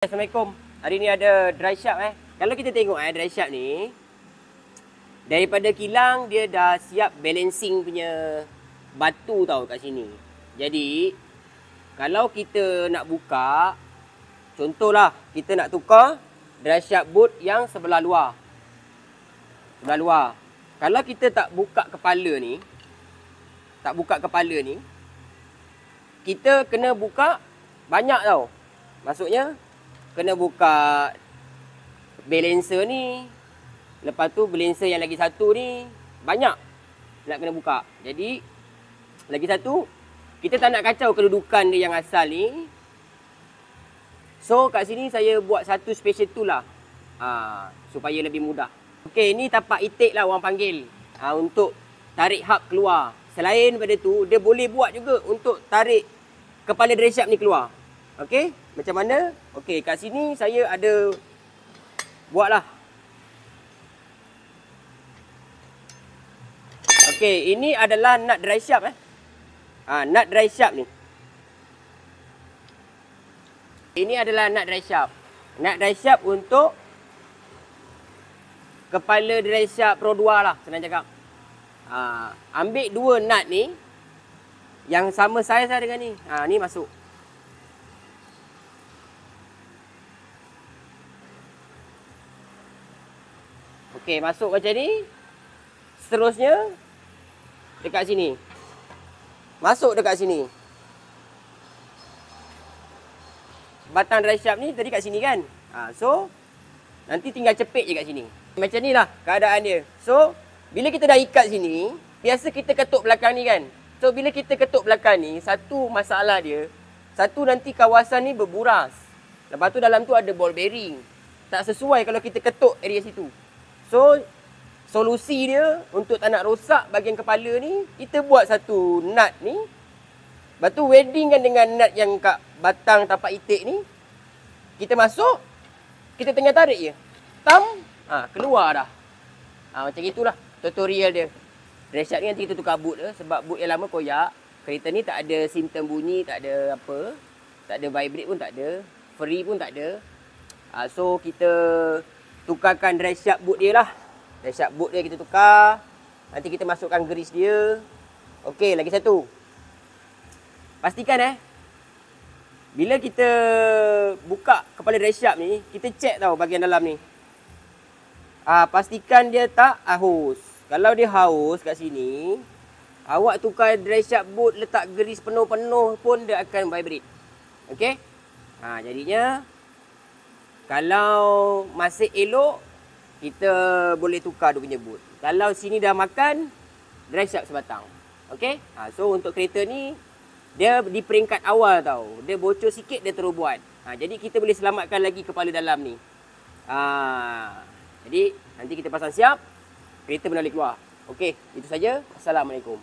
Assalamualaikum. Hari ni ada dry shaft Kalau kita tengok dry shaft ni, daripada kilang dia dah siap balancing punya batu tau kat sini. Jadi kalau kita nak buka, contohlah kita nak tukar dry shaft boot yang sebelah luar. Sebelah luar. Kalau kita tak buka kepala ni, kita kena buka banyak tau. Maksudnya kena buka balancer ni. Lepas tu balancer yang lagi satu ni banyak nak kena buka. Jadi lagi satu, kita tak nak kacau kedudukan dia yang asal ni. So kat sini saya buat satu special tool lah, supaya lebih mudah. Okey, ni tapak itik lah orang panggil, untuk tarik hub keluar. Selain daripada tu, dia boleh buat juga untuk tarik kepala dry shaft ni keluar. Okey, macam mana? Okey, kat sini saya ada buatlah. Okey, ini adalah nut dry shaft nut dry shaft ni. Ini adalah nut dry shaft. Nut dry shaft untuk kepala dry shaft Pro 2 lah, senang cakap. Ambil dua nut ni yang sama saiz lah dengan ni. Ni masuk. Okey, masuk macam ni. Seterusnya dekat sini. Masuk dekat sini. Batang dry shaft ni tadi kat sini kan. So nanti tinggal cepit je kat sini. Macam ni lah keadaan dia. So bila kita dah ikat sini, biasa kita ketuk belakang ni kan. So bila kita ketuk belakang ni, satu masalah dia, satu nanti kawasan ni berburas. Lepas tu dalam tu ada ball bearing. Tak sesuai kalau kita ketuk area situ. So, solusi dia untuk tak nak rosak bahagian kepala ni, kita buat satu nut ni. Lepas tu weldingkan dengan nut yang kat batang tapak itik ni. Kita masuk, kita tengah tarik je. Keluar dah. Macam itulah tutorial dia. Dry shaft ni nanti kita tukar boot dia. Sebab boot yang lama koyak. Kereta ni tak ada simptom bunyi, tak ada apa. Tak ada vibrate pun tak ada. Free pun tak ada. So, kita tukarkan dry shaft boot dia lah. Dry shaft boot dia kita tukar. Nanti kita masukkan grease dia. Okey, lagi satu. Pastikan bila kita buka kepala dry shaft ni, kita check tau bahagian dalam ni. Pastikan dia tak haus. Kalau dia haus kat sini, awak tukar dry shaft boot, letak grease penuh-penuh pun dia akan vibrate. Okey? Jadinya kalau masih elok, kita boleh tukar dia punya boot. Kalau sini dah makan, dry shaft sebatang. Okey? So untuk kereta ni, dia di peringkat awal tau. Dia bocor sikit, dia terus buat. Jadi kita boleh selamatkan lagi kepala dalam ni. Jadi nanti kita pasang siap, kereta boleh keluar. Okey, itu saja. Assalamualaikum.